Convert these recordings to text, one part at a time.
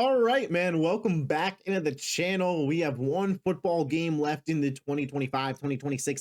All right, man. Welcome back into the channel. We have one football game left in the 2025-2026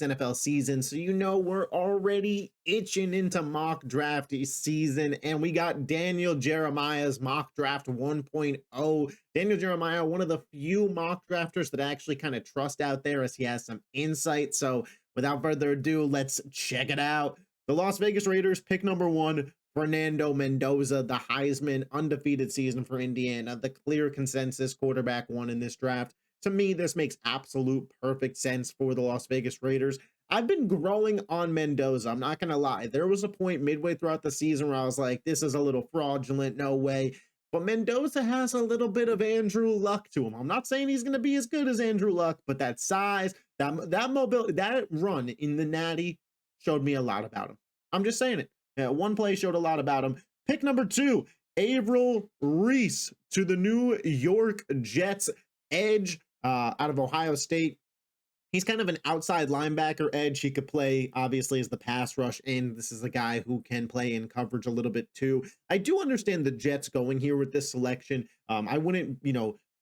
NFL season. So, we're already itching into mock draft season. And we got Daniel Jeremiah's mock draft 1.0. Daniel Jeremiah, one of the few mock drafters that I actually kind of trust out there as he has some insight. So, without further ado, let's check it out. The Las Vegas Raiders pick number one. Fernando Mendoza, the Heisman, undefeated season for Indiana, the clear consensus quarterback one in this draft. To me, this makes absolute perfect sense for the Las Vegas Raiders. I've been growing on Mendoza. I'm not going to lie. There was a point midway throughout the season where I was like, this is a little fraudulent. No way. But Mendoza has a little bit of Andrew Luck to him. I'm not saying he's going to be as good as Andrew Luck, but that size, that mobility, that run in the Natty showed me a lot about him. I'm just saying it. One play showed a lot about him. Pick number two, Avril Reese to the New York Jets, edge out of Ohio State. He's kind of an outside linebacker edge. He could play, obviously, as the pass rush, and this is a guy who can play in coverage a little bit too. I do understand the Jets going here with this selection. I wouldn't,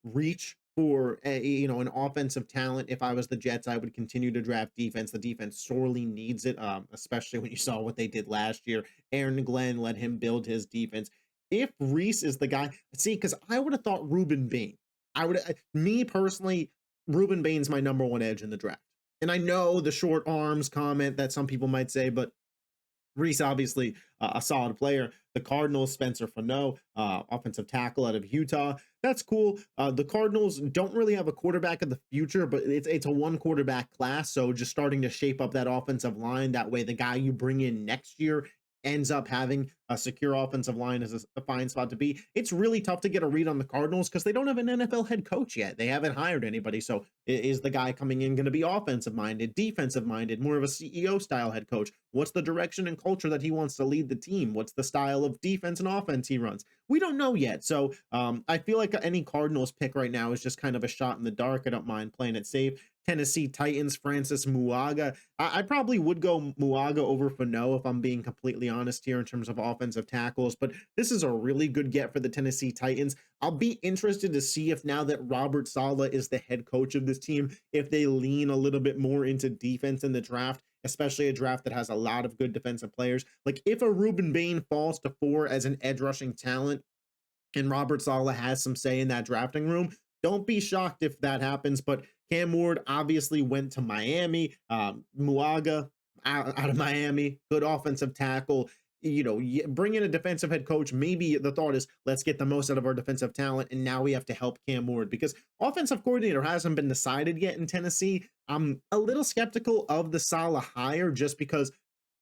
reach for an offensive talent. If I was the Jets, I would continue to draft defense. The defense sorely needs it, especially when you saw what they did last year. Aaron Glenn let him build his defense. If Reese is the guy, see, because I would have thought Rueben Bain. Me personally, Rueben Bain's my number one edge in the draft. And I know the short arms comment that some people might say, but Reese, obviously, a solid player. The Cardinals, Spencer Fano, offensive tackle out of Utah. That's cool. The Cardinals don't really have a quarterback of the future, but it's a one quarterback class. So just starting to shape up that offensive line. That way, the guy you bring in next year ends up having a secure offensive line is a fine spot to be. It's really tough to get a read on the Cardinals because they don't have an NFL head coach yet. They haven't hired anybody. So is the guy coming in going to be offensive minded, defensive minded, more of a CEO style head coach? What's the direction and culture that he wants to lead the team? What's the style of defense and offense he runs? We don't know yet. So I feel like any Cardinals pick right now is just kind of a shot in the dark. I don't mind playing it safe. Tennessee Titans, Francis Muaga. I probably would go Muaga over Fano if I'm being completely honest here in terms of offensive tackles, but this is a really good get for the Tennessee Titans. I'll be interested to see if now that Robert Saleh is the head coach of this team, if they lean a little bit more into defense in the draft, especially a draft that has a lot of good defensive players. Like if a Rueben Bain falls to 4 as an edge rushing talent and Robert Saleh has some say in that drafting room, don't be shocked if that happens. But Cam Ward obviously went to Miami. Muaga out of Miami, good offensive tackle. Bring in a defensive head coach. Maybe the thought is let's get the most out of our defensive talent, and now we have to help Cam Ward because offensive coordinator hasn't been decided yet in Tennessee. I'm a little skeptical of the Saleh hire just because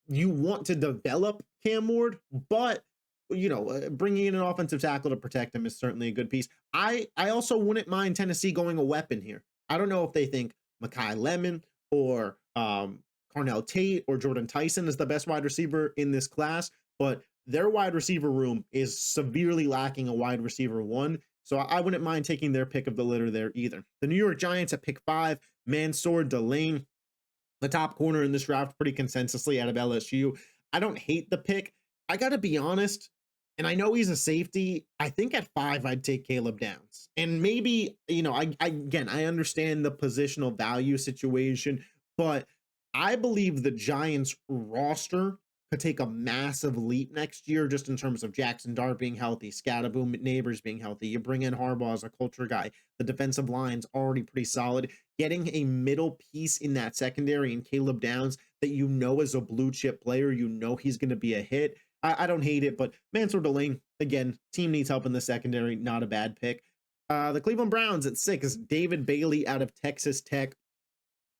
you want to develop Cam Ward, but bringing in an offensive tackle to protect him is certainly a good piece. I also wouldn't mind Tennessee going a weapon here. I don't know if they think Makai Lemon or Carnell Tate or Jordan Tyson is the best wide receiver in this class, but their wide receiver room is severely lacking a wide receiver one. So I wouldn't mind taking their pick of the litter there either. The New York Giants at pick 5, Mansour Delane, the top corner in this draft pretty consensusly out of LSU. I don't hate the pick. I got to be honest, and I know he's a safety. I think at 5, I'd take Caleb Downs. And maybe, I understand the positional value situation, but I believe the Giants roster could take a massive leap next year just in terms of Jackson Dart being healthy, Scatterboom Neighbors being healthy. You bring in Harbaugh as a culture guy. The defensive line's already pretty solid. Getting a middle piece in that secondary and Caleb Downs that is a blue chip player, he's going to be a hit. I don't hate it, but Mansour Delane, again, team needs help in the secondary. Not a bad pick. The Cleveland Browns at 6, David Bailey out of Texas Tech.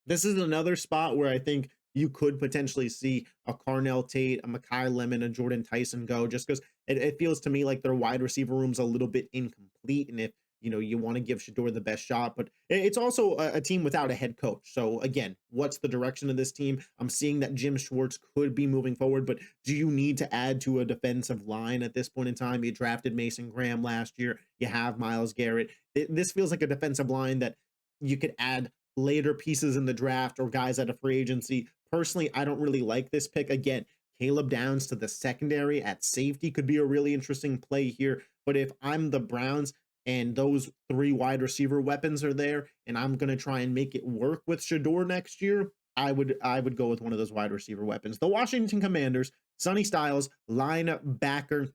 This is another spot where I think you could potentially see a Carnell Tate, a Makai Lemon, a Jordan Tyson go, just because it feels to me like their wide receiver room's a little bit incomplete. And if you want to give Shador the best shot, but it's also a team without a head coach. So again, what's the direction of this team? I'm seeing that Jim Schwartz could be moving forward, but do you need to add to a defensive line at this point in time? You drafted Mason Graham last year. You have Myles Garrett. This feels like a defensive line that you could add later pieces in the draft or guys out of free agency. Personally, I don't really like this pick. Again, Caleb Downs to the secondary at safety could be a really interesting play here. But if I'm the Browns, and those 3 wide receiver weapons are there, and I'm going to try and make it work with Shador next year, I would go with one of those wide receiver weapons. The Washington Commanders, Sonny Styles, linebacker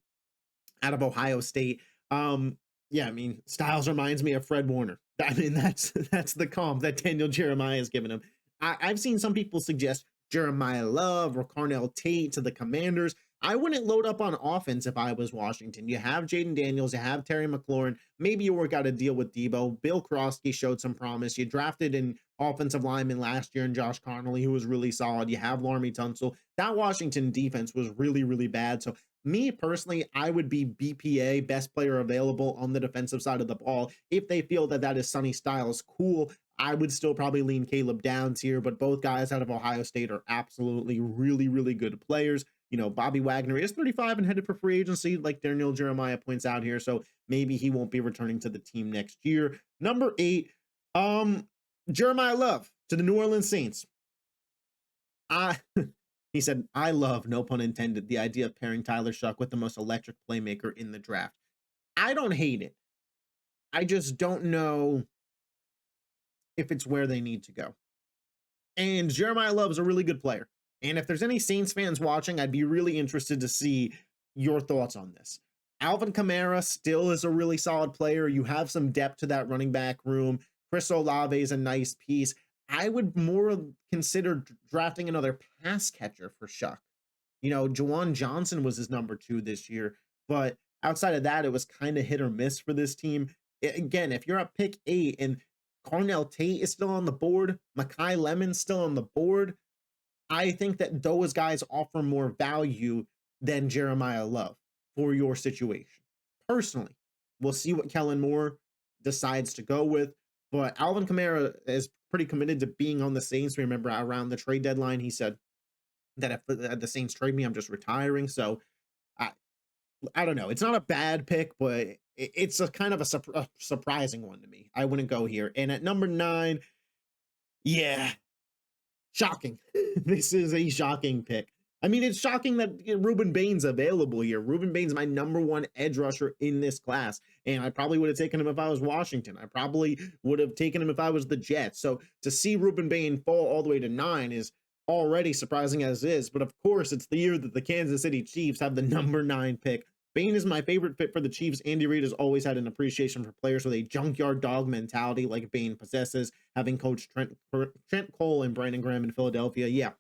out of Ohio State. Yeah, I mean, Styles reminds me of Fred Warner. I mean, that's the comp that Daniel Jeremiah has given him. I've seen some people suggest Jeremiyah Love or Carnell Tate to the Commanders. I wouldn't load up on offense if I was Washington. You have Jaden Daniels, you have Terry McLaurin. Maybe you work out a deal with Debo. Bill Krosky showed some promise. You drafted an offensive lineman last year in Josh Connolly, who was really solid. You have Laremy Tunsil. That Washington defense was really, really bad. So me personally, I would be BPA, best player available on the defensive side of the ball. If they feel that that is Sonny Styles, cool. I would still probably lean Caleb Downs here, but both guys out of Ohio State are absolutely really, really good players. Bobby Wagner is 35 and headed for free agency, like Daniel Jeremiah points out here. So maybe he won't be returning to the team next year. Number 8, Jeremiyah Love to the New Orleans Saints. He said, I love, no pun intended, the idea of pairing Tyler Shuck with the most electric playmaker in the draft. I don't hate it. I just don't know if it's where they need to go. And Jeremiyah Love is a really good player. And if there's any Saints fans watching, I'd be really interested to see your thoughts on this. Alvin Kamara still is a really solid player. You have some depth to that running back room. Chris Olave is a nice piece. I would more consider drafting another pass catcher for Shuck. Juwan Johnson was his number 2 this year, but outside of that, it was kind of hit or miss for this team. Again, if you're at pick 8 and Carnell Tate is still on the board, Mekhi Lemon's still on the board, I think that those guys offer more value than Jeremiyah Love for your situation. Personally, we'll see what Kellen Moore decides to go with, but Alvin Kamara is pretty committed to being on the Saints. Remember, around the trade deadline, he said that if the Saints trade me, I'm just retiring. So I don't know. It's not a bad pick, but it's a kind of a surprising one to me. I wouldn't go here. And at number 9, yeah, shocking. This is a shocking pick. I mean, it's shocking that Rueben Bain's available here. Rueben Bain's my number 1 edge rusher in this class, and I probably would have taken him if I was Washington. I probably would have taken him if I was the Jets. So to see Rueben Bain fall all the way to 9 is already surprising as is, but of course, it's the year that the Kansas City Chiefs have the number 9 pick. Bain is my favorite fit for the Chiefs. Andy Reid has always had an appreciation for players with a junkyard dog mentality like Bain possesses, having coached Trent Cole and Brandon Graham in Philadelphia. Yeah,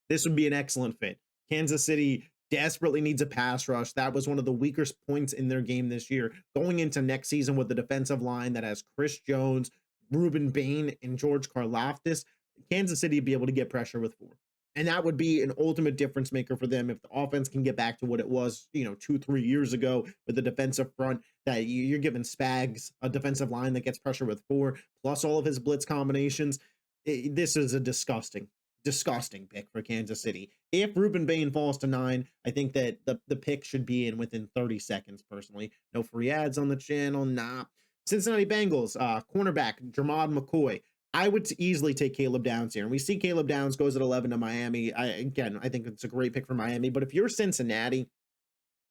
this would be an excellent fit. Kansas City desperately needs a pass rush. That was one of the weakest points in their game this year. Going into next season with the defensive line that has Chris Jones, Rueben Bain, and George Karlaftis, Kansas City would be able to get pressure with 4. And that would be an ultimate difference maker for them if the offense can get back to what it was, 2-3 years ago with the defensive front, that you're giving Spags a defensive line that gets pressure with 4, plus all of his blitz combinations. This is a disgusting pick for Kansas City. If Rueben Bain falls to 9, I think that the pick should be in within 30 seconds, personally. No free ads on the channel, nah. Cincinnati Bengals, cornerback, Jermod McCoy. I would easily take Caleb Downs here. And we see Caleb Downs goes at 11 to Miami. I think it's a great pick for Miami. But if you're Cincinnati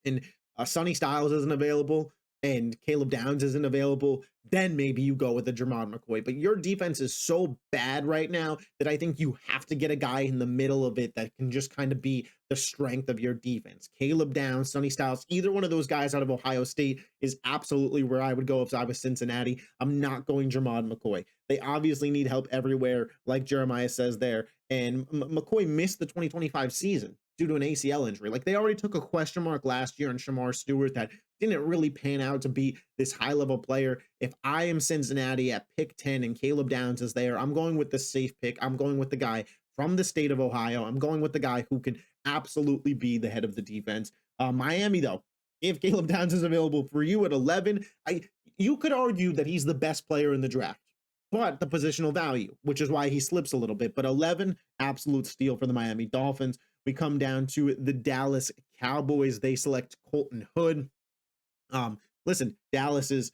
and Sonny Styles isn't available and Caleb Downs isn't available, then maybe you go with a Jermod McCoy. But your defense is so bad right now that I think you have to get a guy in the middle of it that can just kind of be the strength of your defense. Caleb Downs, Sonny Styles, either one of those guys out of Ohio State is absolutely where I would go if I was Cincinnati. I'm not going Jermod McCoy. They obviously need help everywhere, like Jeremiah says there. And McCoy missed the 2025 season due to an ACL injury. Like, they already took a question mark last year on Shamar Stewart that didn't really pan out to be this high-level player. If I am Cincinnati at pick 10 and Caleb Downs is there, I'm going with the safe pick. I'm going with the guy from the state of Ohio. I'm going with the guy who can absolutely be the head of the defense. Miami, though, if Caleb Downs is available for you at 11, you could argue that he's the best player in the draft, but the positional value, which is why he slips a little bit. But 11, absolute steal for the Miami Dolphins. We come down to the Dallas Cowboys. They select Colton Hood. Listen, Dallas is,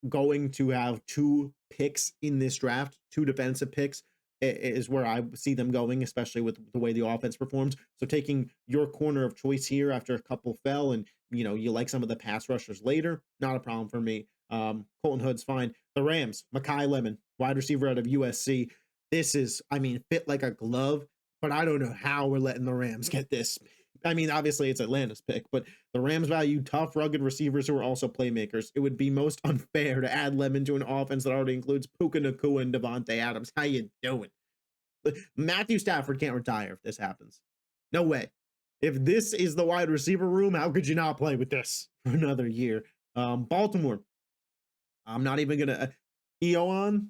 going to have 2 picks in this draft, 2 defensive picks. is where I see them going, especially with the way the offense performs. So taking your corner of choice here after a couple fell, and you like some of the pass rushers later, not a problem for me. Colton Hood's fine. The Rams, Makai Lemon, wide receiver out of USC. This is, I mean, fit like a glove, but I don't know how we're letting the Rams get this. I mean, obviously it's Atlanta's pick, but the Rams value tough, rugged receivers who are also playmakers. It would be most unfair to add Lemon to an offense that already includes Puka Nacua and Devontae Adams. How you doing? Matthew Stafford can't retire if this happens. No way. If this is the wide receiver room, how could you not play with this for another year? Baltimore. I'm not even gonna Eoan,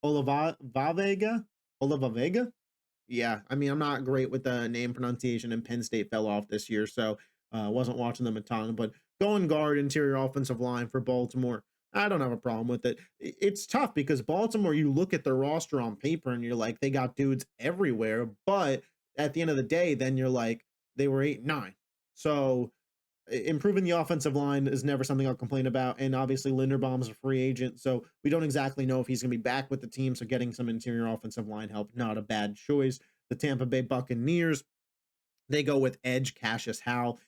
Olivavega, Olivavega. Yeah, I mean, I'm not great with the name pronunciation, and Penn State fell off this year, so wasn't watching them a ton. But going guard, interior offensive line for Baltimore, I don't have a problem with it. It's tough because Baltimore, you look at their roster on paper and you're like, they got dudes everywhere. But at the end of the day, then you're like, they were 8-9. So improving the offensive line is never something I'll complain about. And obviously, Linderbaum's a free agent, so we don't exactly know if he's going to be back with the team. So getting some interior offensive line help, not a bad choice. The Tampa Bay Buccaneers, they go with edge Cassius Howell.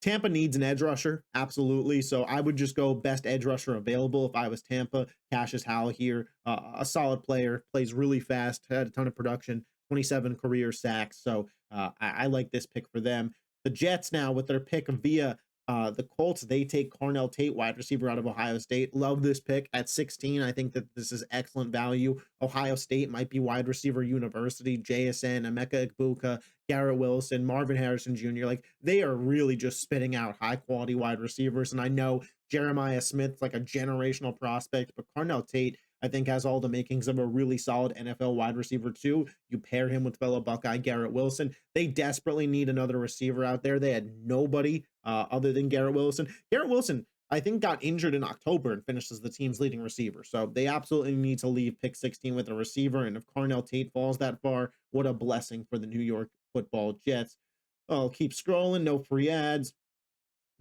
Tampa needs an edge rusher, absolutely. So I would just go best edge rusher available if I was Tampa. Cassius Howell here, a solid player, plays really fast, had a ton of production, 27 career sacks. So I like this pick for them. The Jets now with their pick via the Colts, they take Carnell Tate, wide receiver out of Ohio State. Love this pick at 16. I think that this is excellent value. Ohio State might be wide receiver university. JSN, Emeka Egbuka, Garrett Wilson, Marvin Harrison Jr. Like they are really just spitting out high quality wide receivers. And I know Jeremiah Smith's like a generational prospect, but Carnell Tate, I think, has all the makings of a really solid NFL wide receiver too. You pair him with fellow Buckeye Garrett Wilson. They desperately need another receiver out there. They had nobody other than Garrett Wilson. Garrett Wilson, I think, got injured in October and finished as the team's leading receiver. So they absolutely need to leave pick 16 with a receiver. And if Carnell Tate falls that far, what a blessing for the New York Football Jets. I'll keep scrolling. No free ads.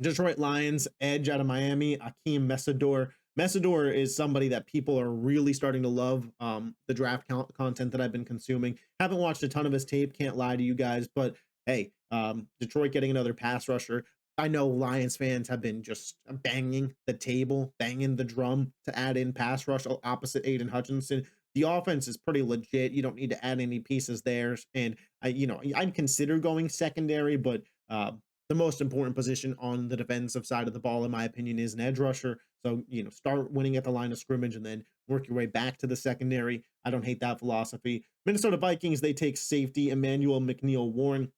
Detroit Lions, edge out of Miami, Akeem Messidor. Messidor is somebody that people are really starting to love. The draft content that I've been consuming. Haven't watched a ton of his tape, can't lie to you guys, but hey, Detroit getting another pass rusher. I know Lions fans have been just banging the table, banging the drum to add in pass rush opposite Aiden Hutchinson. The offense is pretty legit. You don't need to add any pieces there. And I'd consider going secondary, but the most important position on the defensive side of the ball, in my opinion, is an edge rusher. So, start winning at the line of scrimmage and then work your way back to the secondary. I don't hate that philosophy. Minnesota Vikings, they take safety Emmanuel McNeil Warren.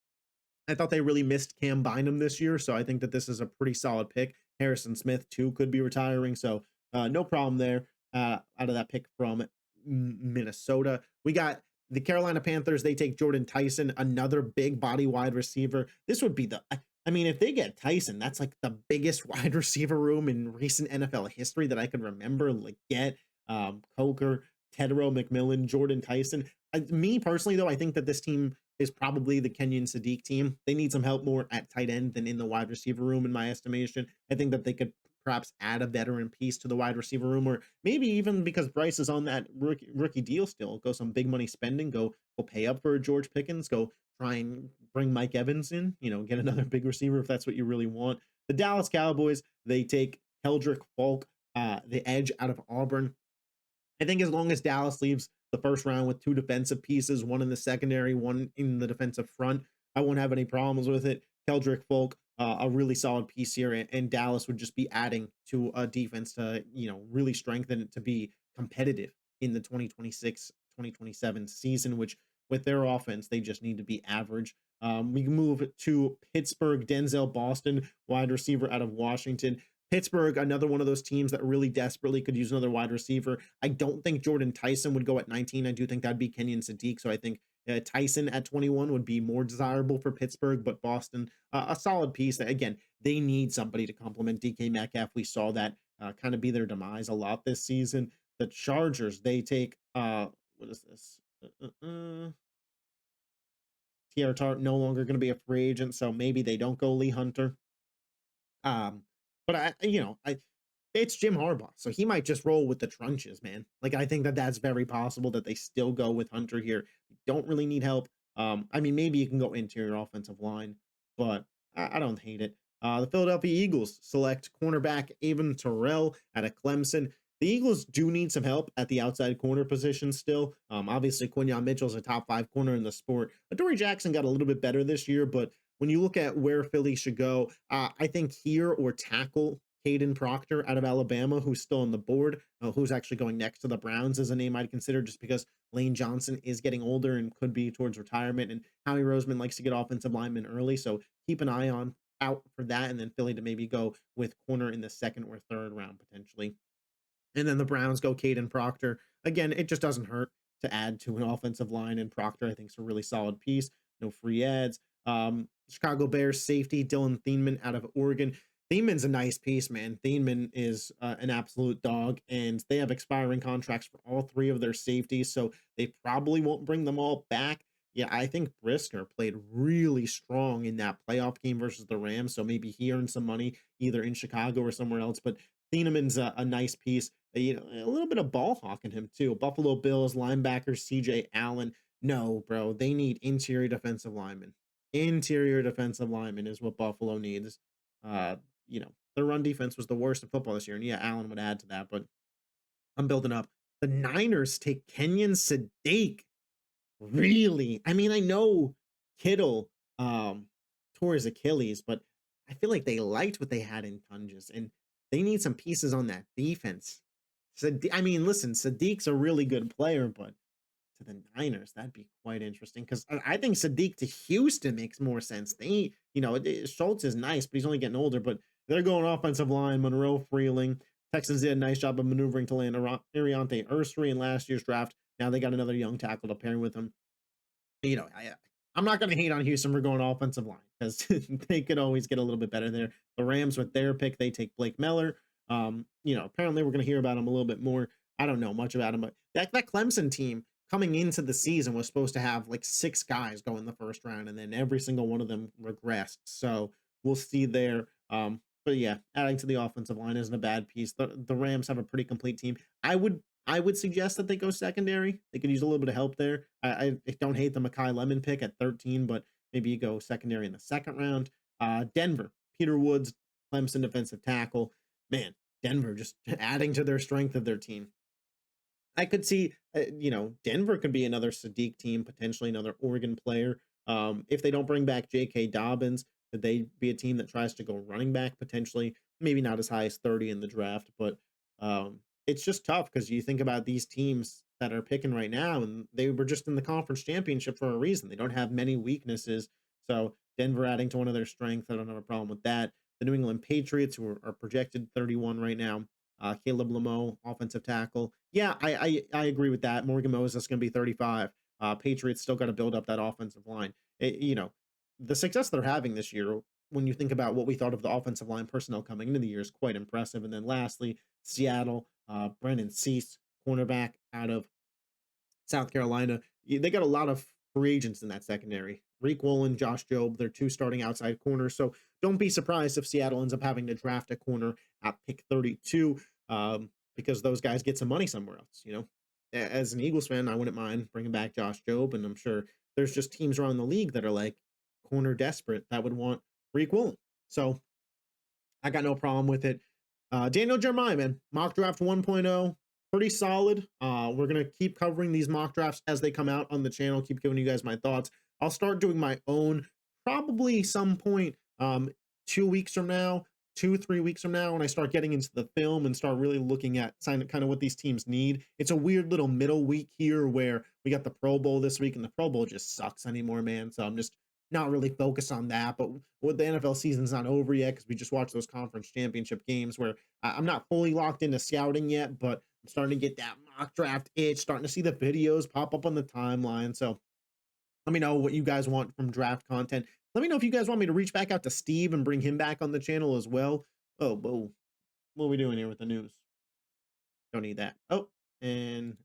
I thought they really missed Cam Bynum this year, so I think that this is a pretty solid pick. Harrison Smith, too, could be retiring, so no problem there out of that pick from Minnesota. We got the Carolina Panthers. They take Jordan Tyson, another big body wide receiver. This would be I mean, if they get Tyson, that's like the biggest wide receiver room in recent NFL history that I can remember. Leggett, Coker, Tedero, McMillan, Jordan Tyson. Me personally, though, I think that this team is probably the Kenyon Sadiq team. They need some help more at tight end than in the wide receiver room, in my estimation. I think that they could perhaps add a veteran piece to the wide receiver room, or maybe even because Bryce is on that rookie deal still, go some big money spending, go pay up for George Pickens, go try and bring Mike Evans in, get another big receiver if that's what you really want. The Dallas Cowboys, they take Keldrick Falk, the edge out of Auburn. I think as long as Dallas leaves the first round with two defensive pieces, one in the secondary, one in the defensive front, I won't have any problems with it. Keldrick Folk, a really solid piece here, and Dallas would just be adding to a defense to, really strengthen it to be competitive in the 2026-2027 season, which with their offense, they just need to be average. We can move to Pittsburgh, Denzel Boston, wide receiver out of Washington. Pittsburgh, another one of those teams that really desperately could use another wide receiver. I don't think Jordan Tyson would go at 19. I do think that'd be Kenyon Sadiq. So I think Tyson at 21 would be more desirable for Pittsburgh, but Boston, a solid piece. Again, they need somebody to complement DK Metcalf. We saw that kind of be their demise a lot this season. The Chargers, they take, what is this? Tierra Tart no longer going to be a free agent, so maybe they don't go Lee Hunter. But I it's Jim Harbaugh, so he might just roll with the trunches, man. Like, I think that that's very possible that they still go with Hunter here. Don't really need help. I mean, maybe you can go interior offensive line, but I don't hate it. The Philadelphia Eagles select cornerback Avon Terrell out of Clemson. The Eagles do need some help at the outside corner position still. Obviously, Quinyon Mitchell's a top 5 corner in the sport. Adoree Jackson got a little bit better this year, but when you look at where Philly should go, I think here or tackle Caden Proctor out of Alabama, who's still on the board, who's actually going next to the Browns, is a name I'd consider just because Lane Johnson is getting older and could be towards retirement. And Howie Roseman likes to get offensive linemen early. So keep an eye on out for that. And then Philly to maybe go with corner in the second or third round potentially. And then the Browns go Caden Proctor. Again, it just doesn't hurt to add to an offensive line, and Proctor, I think, is a really solid piece. No free ads. Chicago Bears safety Dylan Thieneman out of Oregon. Thieneman's a nice piece, man. Thieneman is an absolute dog, and they have expiring contracts for all 3 of their safeties, so they probably won't bring them all back. Yeah, I think Brisker played really strong in that playoff game versus the Rams, so maybe he earned some money either in Chicago or somewhere else. But Thieneman's a nice piece. A little bit of ball hawking him too. Buffalo Bills linebacker CJ Allen. No, bro, they need interior defensive linemen. Interior defensive lineman is what Buffalo needs. Their run defense was the worst in football this year, and yeah, Allen would add to that. But I'm building up. The Niners take Kenyon Sadiq. Really? I mean, I know Kittle tore his Achilles, but I feel like they liked what they had in Tunges, and they need some pieces on that defense. I mean, listen, Sadiq's a really good player, but to the Niners, that'd be quite interesting because I think Sadiq to Houston makes more sense. Schultz is nice, but he's only getting older. But they're going offensive line, Monroe Freeling. Texans did a nice job of maneuvering to land Ariante Ursary in last year's draft. Now they got another young tackle to pair with him. I'm not going to hate on Houston for going offensive line because they could always get a little bit better there. The Rams with their pick, they take Blake Meller. Apparently we're going to hear about him a little bit more. I don't know much about him, but that Clemson team coming into the season was supposed to have like 6 guys go in the first round, and then every single one of them regressed. So we'll see there. But yeah, adding to the offensive line isn't a bad piece. The Rams have a pretty complete team. I would suggest that they go secondary. They could use a little bit of help there. I don't hate the Mekhi Lemon pick at 13, but maybe you go secondary in the second round. Denver, Peter Woods, Clemson defensive tackle. Man, Denver just adding to their strength of their team. I could see, Denver could be another Sadiq team, potentially another Oregon player. If they don't bring back J.K. Dobbins, could they be a team that tries to go running back potentially? Maybe not as high as 30 in the draft, but it's just tough because you think about these teams that are picking right now, and they were just in the conference championship for a reason. They don't have many weaknesses. So Denver adding to one of their strengths, I don't have a problem with that. The New England Patriots, who are projected 31 right now, Caleb Lamo, offensive tackle. Yeah, I agree with that. Morgan Moses going to be 35. Patriots still got to build up that offensive line. The success they're having this year, when you think about what we thought of the offensive line personnel coming into the year, is quite impressive. And then lastly, Seattle, Brennan Cease, cornerback out of South Carolina. They got a lot of free agents in that secondary. Reek Woolen, Josh Jobe, they're 2 starting outside corners. So don't be surprised if Seattle ends up having to draft a corner at pick 32 because those guys get some money somewhere else. As an Eagles fan, I wouldn't mind bringing back Josh Jobe, and I'm sure there's just teams around the league that are like corner desperate that would want Reek Woolen. So I got no problem with it. Daniel Jeremiah, man, mock draft 1.0, pretty solid. We're going to keep covering these mock drafts as they come out on the channel, keep giving you guys my thoughts. I'll start doing my own probably some point 2 weeks from now, 3 weeks from now, when I start getting into the film and start really looking at kind of what these teams need. It's a weird little middle week here where we got the Pro Bowl this week, and the Pro Bowl just sucks anymore, man. So I'm just not really focused on that. But the NFL season's not over yet because we just watched those conference championship games where I'm not fully locked into scouting yet, but I'm starting to get that mock draft itch, starting to see the videos pop up on the timeline. So let me know what you guys want from draft content. Let me know if you guys want me to reach back out to Steve and bring him back on the channel as well. Oh, whoa. What are we doing here with the news? Don't need that. Oh, and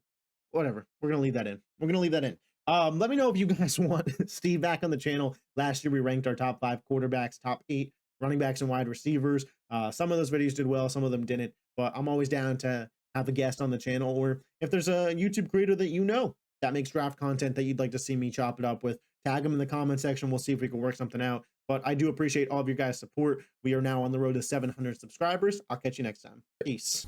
whatever. We're going to leave that in. Let me know if you guys want Steve back on the channel. Last year, we ranked our top 5 quarterbacks, top 8 running backs and wide receivers. Some of those videos did well. Some of them didn't. but I'm always down to have a guest on the channel, or if there's a YouTube creator that you know that makes draft content that you'd like to see me chop it up with, tag them in the comment section. We'll see if we can work something out. But I do appreciate all of your guys' support. We are now on the road to 700 subscribers. I'll catch you next time. Peace.